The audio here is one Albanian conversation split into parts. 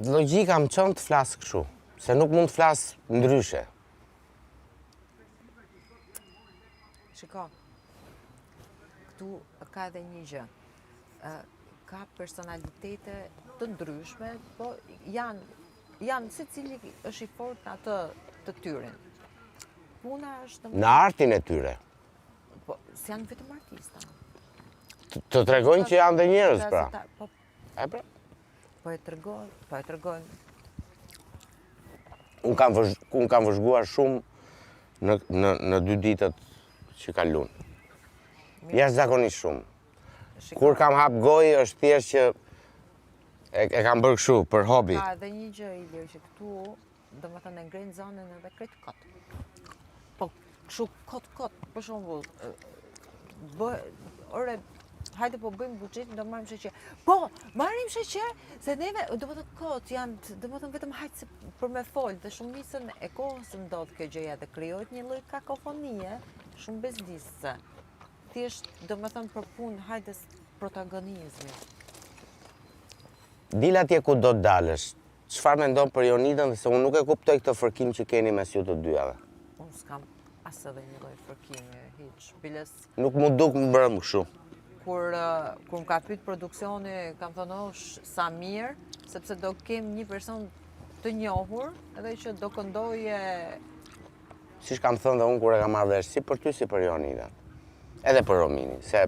Logjika më çon të flas kështu, se nuk mund të flas ndryshe. Shiko, këtu ka edhe një gjë. Ka personalitete të ndryshme, po janë secili është i fortë në atë të tyren. Puna është Në artin e tyre. Po, s'janë vetëm artista. Të tregojnë që janë dhe njerëz, pra. E pra? Po e tregojnë. Unë kam vëzhguar shumë në 2 ditët që kalun. Jashtëzakonisht shumë. Kur kam hap gojë është thjesht që e kam bërë kështu për hobi. Ka edhe një gjë Ilir që këtu, domethënë e ngrenë zonën edhe krejt kot. Po kështu kot, për shembull, ore, hajde po bëjmë buxhet, do marrim sheqer. Po, marrim sheqer, se neve, domethënë kot janë, domethënë vetëm hajde se për me fol, dhe shumicën e kohës ndodh kjo gjëja dhe krijohet një lloj kakofonie, shumë bezdisëse. Thjesht, domethënë për punë, hajde protagonizmi. Dil atje ku do të dalësh, çfarë mendon për Jonidën, se unë nuk e kuptoj këtë fërkim që keni mes ju të dyave. Unë s'kam as edhe një lloj fërkimi, hiç. Biles nuk mu duk më bërëm kështu. Kur më ka pyet produksioni, kam thënë sa mirë, sepse do kem një person të njohur, edhe që do këndoje. Siç kam thënë dhe unë kur e kam marrë vesh, si për ty, si për Jonidën. Edhe për Rominin, se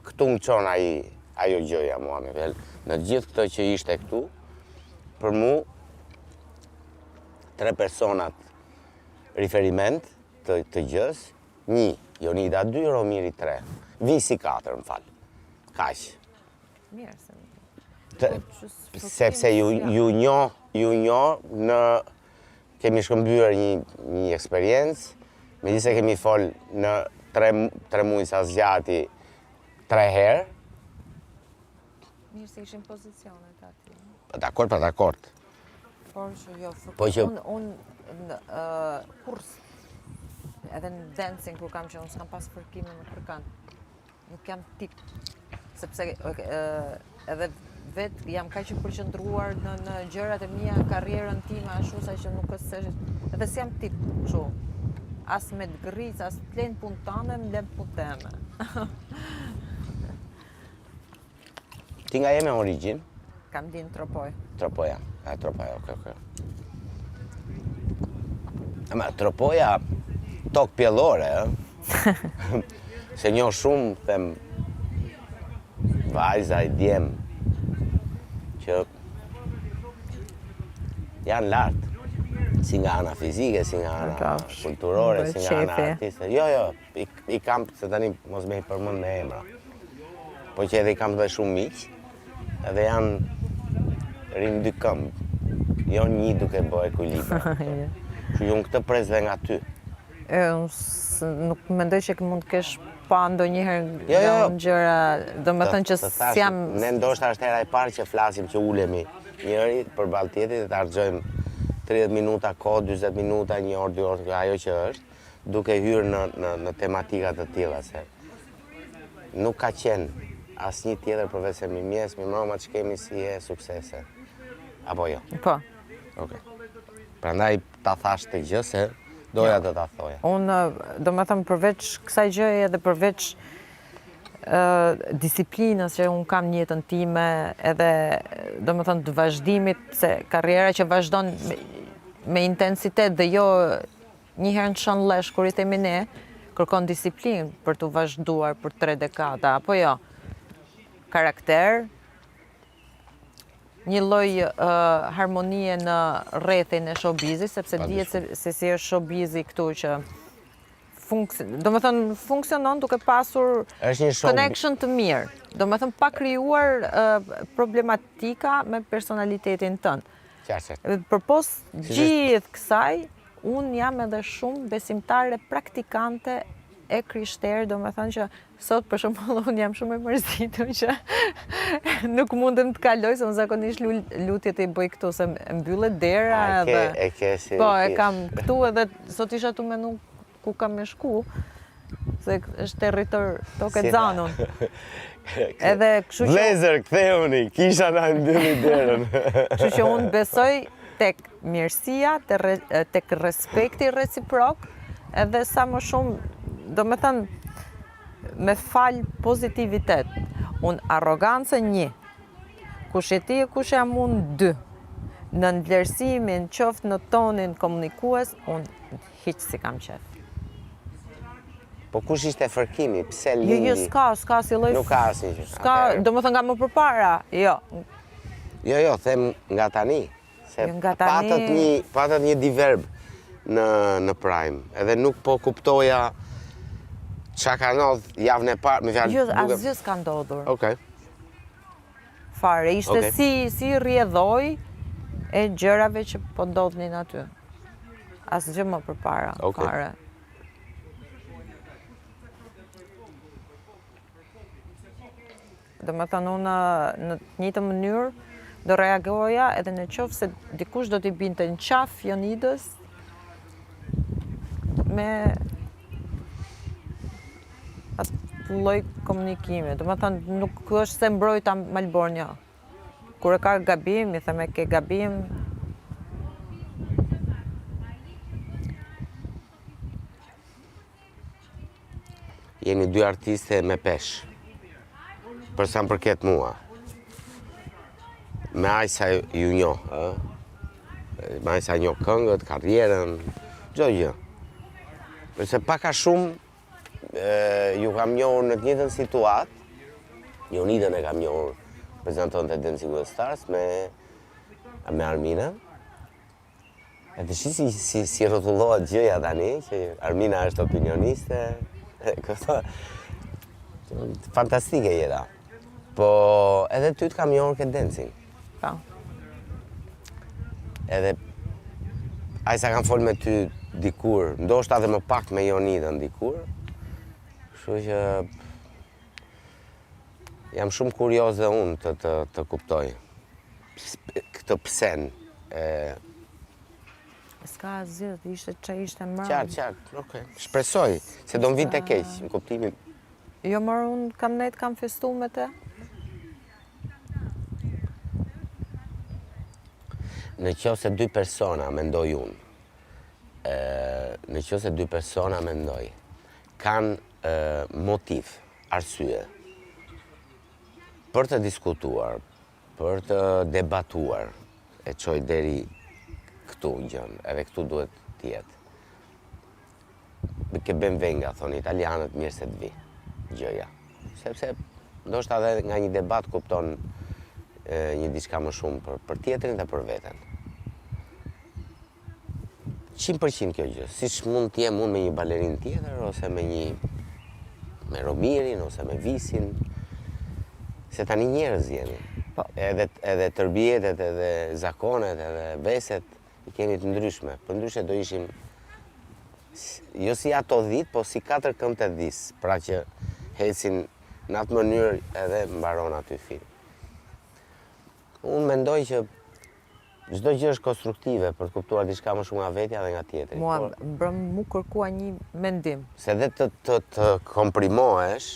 këtu më çon ajo gjëja mua me vel. Në gjithë këtë që ishte këtu, për mu, 3 personat riferiment të gjës, 1, Jonida 2, Romiri 3. Visi 4, më falë. Kaq. Mirë, sepse ju njo në kemi shkëmbyer një eksperiencë, megjithëse kemi fol në 3 muaj sa zgjati 3 herë. Mirë se ishin pozicionet aty. Dakord. Por që jo, unë në kurs, edhe në dancing kur kam që unë s'kam pas fërkime në kërkan. Nuk jam tip, sepse edhe vetë jam kaq i përqendruar në gjërat e mia, karrierën time ashtu sa që nuk është edhe s'jam tip kështu. As me të gërric, as të len punë tane, më len punë teme. Ti nga je me origjinë? Kam din Tropoj. Tropoja, ok. Ama Tropoja, tokë pjellore, se njoh shumë, them, vajza i djem, që janë lartë, si nga ana fizike, si nga ana kulturore, si nga ana artiste. Jo, i kam, se tani mos me i përmend me emra, po që edhe i kam dhe shumë miq, edhe janë rinë 2 këmbë, jo një duke bërë ekuilibër. Që unë këtë pres dhe nga ty. Nuk mendoj që mund të kesh pa ndonjëherë nga gjëra, do me thënë që s'jam... Ne ndoshta është hera e parë që flasim që ulemi njëri përballë tjetrit dhe të harxojmë 30 minuta kohë, 40 minuta, 1 orë, 2 orë, ajo që është, duke hyrë në tematika të tilla, se nuk ka qenë asnjë tjetër përveç se Mimjes, Mimroma që kemi si e suksese. Apo jo? Po. Okej. Prandaj ta thash të gjë se doja të ta thoja. Unë, do me thëmë, përveç kësaj gjëje dhe përveç disiplinës që unë kam në jetën time, edhe, do me thëmë, të vazhdimit, se karriera që vazhdon me intensitet dhe jo një herë në shën lesh, kur i themi ne, kërkon disiplinë për të vazhduar për 3 dekada, apo jo? Karakter, një lloj harmonie në rrethin e showbizit, sepse dihet se si është showbizi këtu që do me thënë funksionon duke pasur connection të mirë. Do me thënë pa krijuar problematika me personalitetin tënd. Përpos gjithë kësaj, unë jam edhe shumë besimtare praktikante e krishterë, do me thënë që sot për shembull unë jam shumë e mërzitur që nuk mundem të kaloj, se unë zakonisht lutjet e bëj këtu, se mbyllet dera edhe... Po, e kam këtu edhe sot isha tu menu ku kam me shku, se është territor tokë Zanun. Edhe kështu që vlezër ktheuni, kisha na mbylli derën. Kështu që unë besoj tek mirësia, tek respekti reciprok, edhe sa më shumë, do me thënë, me fal pozitivitet. Unë arrogancën 1, kush e ti e kush jam unë 2. Në ndlerësimin, qoftë në tonin komunikues, unë hiq si kam qef. Po kush ishte fërkimi? Pse lindi? Jo, s'ka si lloj. Nuk ka asnjë gjë. S'ka, domethënë nga më përpara, jo. Jo, them nga tani. Se nga tani patët një diverb në Prime, edhe nuk po kuptoja çka ka ndodhur javën e parë, me fjalë. Jo, asgjë s'ka ndodhur. Okej. Fare, ishte si rrjedhoj e gjërave që po ndodhnin aty. Asgjë më përpara, fare. Do me thënë unë në të njëjtën mënyrë do reagoja edhe në qoftë se dikush do t'i binte në qaf Jonidës me atë lloj komunikimi. Do me thënë nuk është se mbrojta Malbornja. Kur e ka gabim, i theme ke gabim. Jeni 2 artiste me peshë. Për sa më përket mua. Me aq sa ju njoh, me aq sa njoh këngët, karrierën, çdo gjë. Përse pak a shumë ju kam njohur në të njëjtën situatë. Jonidën e kam njohur prezantonte Dancing with the Stars me Armina. Edhe si rrotullohet gjëja tani, që Armina është opinioniste. Fantastike jeta. Po edhe ty të kam njohur këtë dancing. Pa. Edhe ai sa kam folë me ty dikur, ndoshta edhe më pak me Jonidën dikur. Kështu që jam shumë kurioz dhe unë të kuptoj këtë psen. S'ka asgjë, ishte që ishte mërë. Qartë, okej. Shpresoj, se do më vinë të keq, në kuptimin. Jo, mërë, unë kam festu me te. Në qoftë se 2 persona, mendoj unë, në qoftë se 2 persona, mendoj, kanë motiv, arsye, për të diskutuar, për të debatuar, e qoj deri këtu gjën, edhe këtu duhet tjetë. Ke ben venga, thonë italianët, mirë se të vi, gjëja. Sepse, ndoshta edhe nga një debat kupton një diçka më shumë për tjetrin dhe për veten. 100% kjo gjë, siç mund të jem unë me një balerin tjetër, ose me Romirin, ose me Visin, se tani njerëz jeni. Edhe tërbietet, edhe zakonet, edhe beset, i kemi të ndryshme. Për ndryshe do ishim, jo si ato 10, po si 4 këmbë të dhis, pra që hecin në atë mënyrë edhe mbaron aty film. Unë mendoj që çdo gjë është konstruktive për të kuptuar diçka më shumë nga vetja dhe nga tjetri. Mu kërkua një mendim. Se dhe të komprimohesh,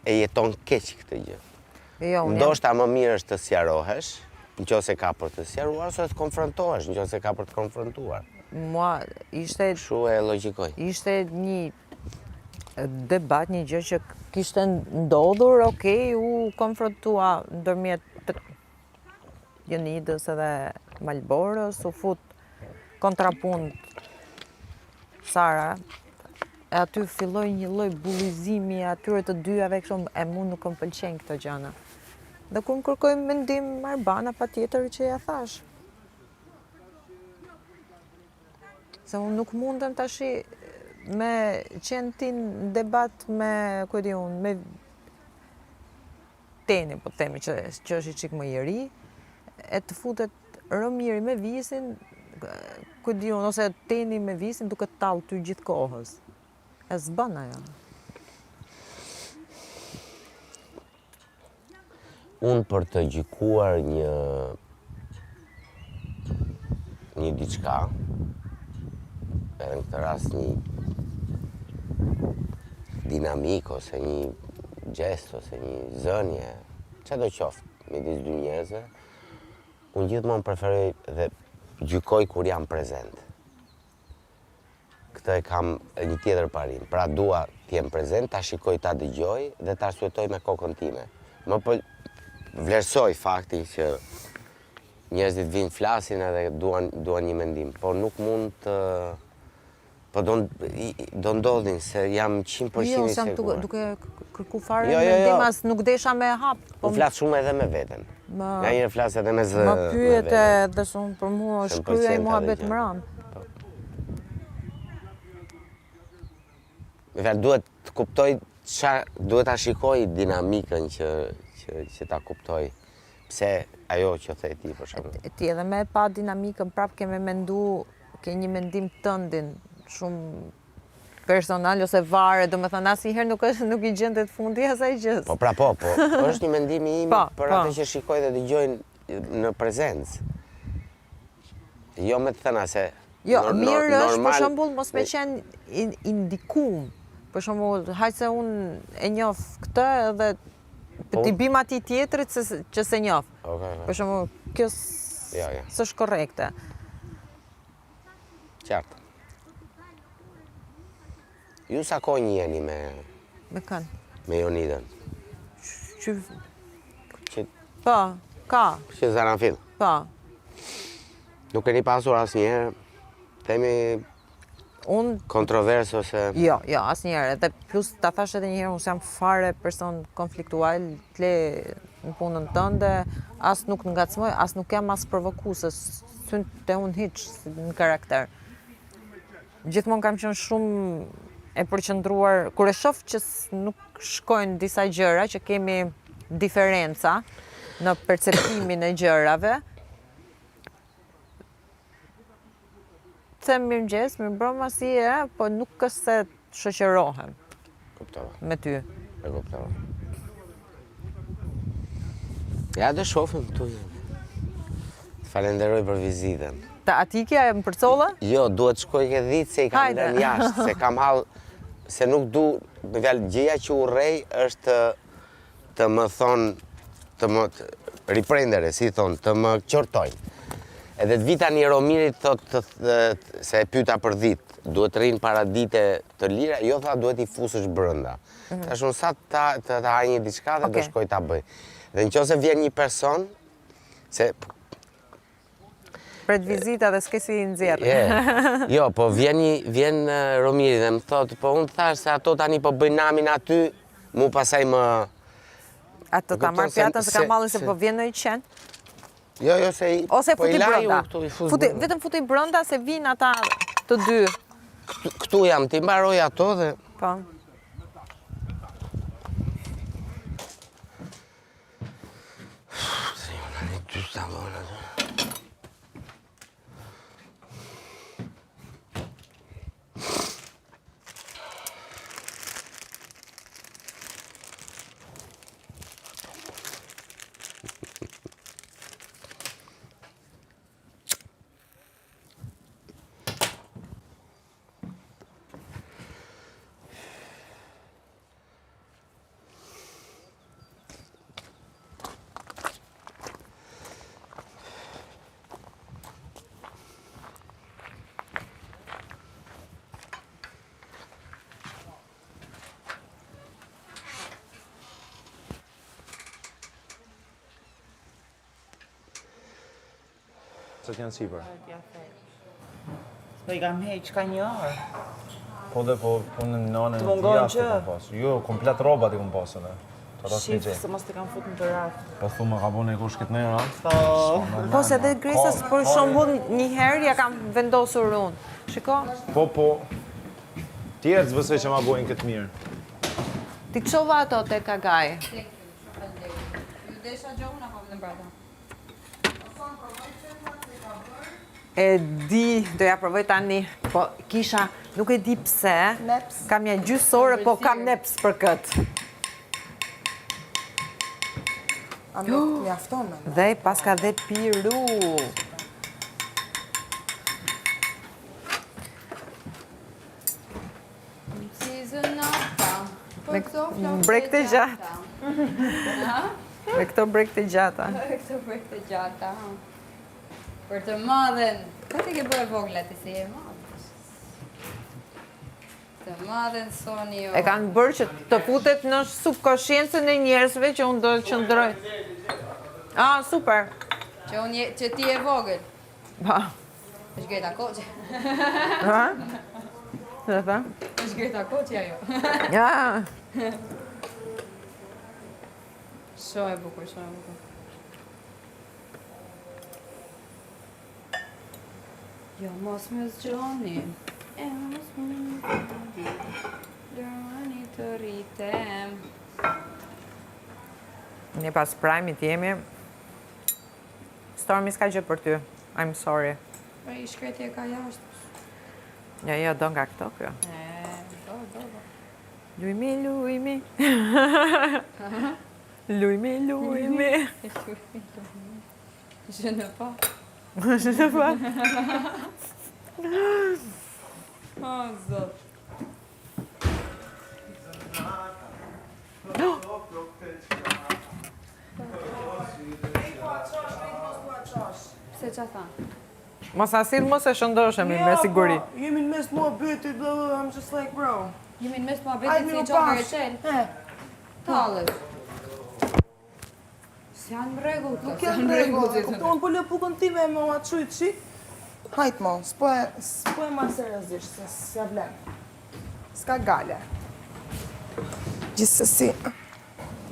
e jeton keq këtë gjë. Ndoshta më mirë është të sqarohesh, nëse ka për të sqaruar, ose të konfrontohesh, nëse ka për të konfrontuar. Mua ishte... Kështu e logjikoj. Ishte një debat, një gjë që kishte ndodhur, okej, u konfrontua ndërmjet Jonidës edhe Malborës, u fut kontrapunt Sara, e aty filloi një lloj bullizimi atyre të dyjave, kështu e mu nuk më pëlqen këto gjëra. Dhe kur më kërkoj mendim Arbana, patjetër që ja thash. Se unë nuk mundem tashi me qenë ti në debat me, ku e di unë, me Teni, po themi që është i çik më i ri, e të futet Romiri me Visin, ku e di unë, ose Teni me Visin duke tallë ty gjithë kohës. E s'bën ajo. Unë për të gjykuar një diçka, edhe në këtë rast dinamik, ose një gjest, ose një zënje, që do qoftë midis dy njerëzve, unë gjithmonë preferoj dhe gjykoj kur jam prezent. Këtë e kam një tjetër parim, pra dua t'jem prezent, ta shikoj, ta dëgjoj dhe ta arsyetoj me kokën time. Më vlerësoj faktin që njerëzit vinë flasin edhe duan një mendim, por nuk mund të... Po do ndodhin se jam 100% Jo, i jam sigurt. duke kërku fare mendim, as nuk desha me hap. Unë flas shumë edhe me veten. Nga njëherë flas edhe me zë. Më pyet edhe shumë për mua, shkryja i muhabet më ran. Duhet të kuptoj duhet ta shikoj dinamikën që ta kuptoj. Pse ajo që the ti për shembull. Ti edhe me pa dinamikën prap ke një mendim tëndin shumë personal ose vare, do me thënë asnjëherë nuk i gjen të fundi asaj gjës. Po, është një mendim i im për atë që shikoj dhe dëgjoj në prezencë. Jo me të thëna se... Jo, mirë është, për shembull, mos me qenë indikum. Për shembull, hajtë se unë e njoh këtë edhe t'i bim atij tjetrit që se njoh. Për shembull, kjo s'është korrekte. Qartë. Ju sa kohë jeni me... Me kënë? Me Jonidën. Po, ka. Që Zanafil? Po. Nuk keni pasur asnjëherë, themi, kontroversë ose... Jo, asnjëherë. Dhe plus ta thash edhe njëherë, unë jam fare person konfliktual, t'le në punën tënde, as nuk ngacmoj, as nuk jam as provokuese, s'yn te unë hiç në karakter. Gjithmonë kam qenë shumë e përqendruar, kur e shoh që nuk shkojnë disa gjëra, që kemi diferenca në perceptimin e gjërave, them mirëmëngjes, mirëmbrëma si e, po nuk është se shoqërohem me ty. E kuptova. Ja, do shohim këtu. Falenderoj për vizitën. Ta atikja e më përcolla? Jo, duhet shkoj ke ditë se i kam lënë jashtë, se kam hall, se nuk du, me fjalë, gjëja që urrej është të më thonë, të më riprendere, si thonë, të më qortojnë. Edhe të vita një Romirit thotë se e pyeta për ditë, duhet rinë para dite të lira, jo tha duhet i fusësh brënda. Tash unë sa të haj një diçka dhe do shkoj ta bëj. Dhe nëse vjen një person, se pret vizita dhe s'ke si nxjerrë. Jo, po vjen Romiri dhe më thotë, po unë thash se ato tani po bëjnë namin aty, mu pasaj më... Ato ta marrë pjatën se ka mallin se po vjen në i qenë? Jo, se i... Ose futi brënda. Vetëm futi brënda se vinë ata të dy. Këtu jam, ti mbaroj ato dhe... Po. Se t'janë sipër. Po I kam heq ka një orë. Po dhe po në nënën Të mungon jashtë që? i kom pasur. Jo, komplet robat i kom pasur. Shif, se mos të kam fut në të rafë. Po thu më ka bo në i kush këtë nërë, Po se dhe grisës, për shembull, një herë ja kam vendosur unë. Shiko? Po. Tjerë zbësoj që ma bojnë këtë mirë. Ti qova ato te Kagaj. E di, do ja provoj tani, po kisha, nuk e di pse, kam një gjysore, po kam neps për këtë. A mjafton me? Dhe pas ka dhe piru. Brek të gjata. Me këto brek të gjata. Këto brek të gjata. Për të madhen. Ka ti ke bërë vogla ti si e madhe? Të madhen soni jo. E kanë bërë që të futet në subkonsciencën e njerëzve që unë do të qëndroj. Ah, super. Që ti e vogël. Pa. është Greta Koqe. Ha? Dhe tha? është Greta Koqe ajo. Ja. Shumë e bukur, shumë e bukur. Jo, mos më zgjoni. E mos më zgjoni. Lërani të rritem. Ne pas Prime-it jemi. Stormi s'ka gjë për ty. I'm sorry. Po i shkreti e ka jashtë. Ja, do nga këto kjo. Do. Lujmi, lujmi. Lujmi, lujmi. Je ne pas. Je ne pas. O, zot. Pse qa tha? Mos asil mos e shëndoshemi me siguri. Jemi në mes muhabetit, I'm just like, bro. Jemi në mes muhabetit si i gjohë Rachel. Talës. S'janë më rregull këto, Nuk janë rregull, e kupton po lë pukën time me ma çujt shi. Hajt mo, s'po e marr seriozisht, se s'ja vlen. S'ka gale. Gjithsesi.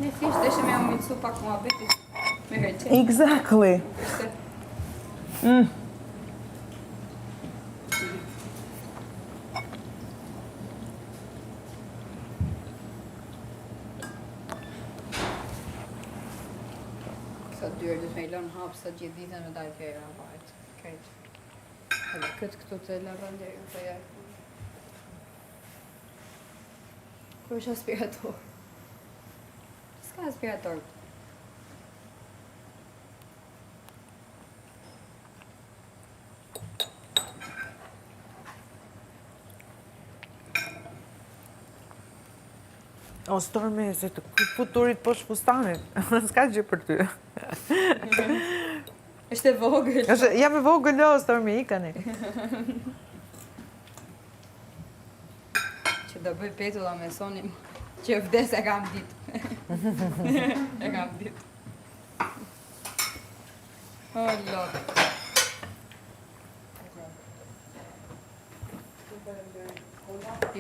Ne thjesht deshe me umitsu pak muhabetit me Rachel. Exactly. Këto dyrë du të me i lënë hapë sa gjithë ditën me dajtë kërë avajt. Krejt. Edhe këtë këtu të lavanderi më të jajtë. Kur është aspirator? S'ka aspirator. O, Stormi, se të futurit poshtë fustanit. S'ka gjë për ty. Është e vogël. Jam e vogël, o, Stormi, ikani. Që do bëj petulla me sonin që vdes e kam ditë. E kam ditë. O, lot.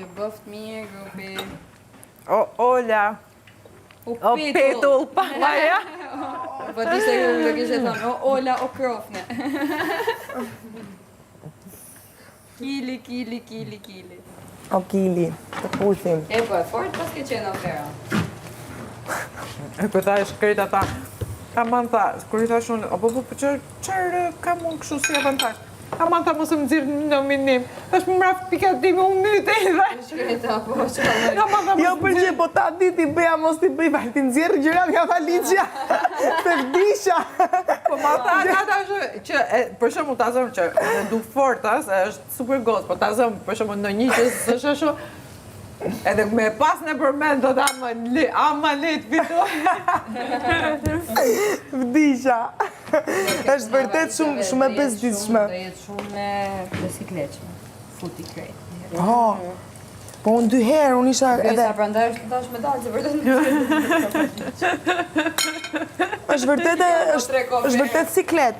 Ju bëft mirë, grupi. O, Ola. O, petull, pa, ja. Po ti se do kishe thonë, o Ola, o krofne. Kili. O kili, të puthim. E po e fort pas ke qenë opera. E këta e shkrejta tha. Aman tha, kur i thash unë, po qërë kam unë kështu si avantash? Aman tha mos më dzirë në minim. Është më mraf pika time unë minute i dhe. Shkreta, po që Jo përgjë, po ta diti bëja mos t'i bëj vajtë nxjerrë gjërat nga valizja. Të vdisha. Po ma tha ata që, për shumë ta zëmë që në du forta, se është super gos, po ta zëmë për shumë në një që së shëshu, edhe me pas në përmend do ama let fito. Vdisha. Është vërtet shumë e bezdishme. Do jetë shumë e besikleqme. Futi krejt. Po unë 2 herë, unë isha edhe... Sa prandaj është dash me dalë, që vërtet është vërtet siklet.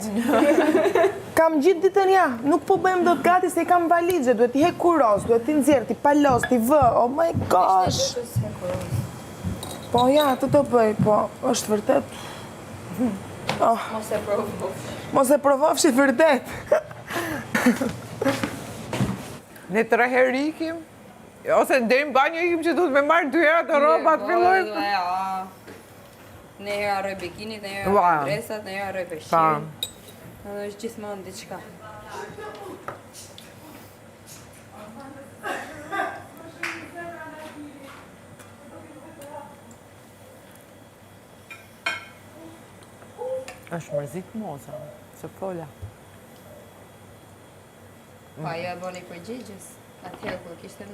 Kam gjithë ditën ja, nuk po bëjmë do të gati se i kam valizhe, duhet i hek kuros, duhet i nxjerr, ti palos, ti vë, oh my gosh. Po ja, të bëj, po, është vërtet... Mos e provofsh. Mos e provofsh i vërtet. Ne 3 herë ikim, ose ndër në banjo ikim që duhet me marrë 2 herë të roba të fillojmë. Ne herë arroj bikinit, ne herë arroj dresat, ne herë arroj peshqin. Edhe është gjithmonë diçka. Është mërzit moza, se fola. Pa, jo e boni përgjigjes. Atëherë kur kishte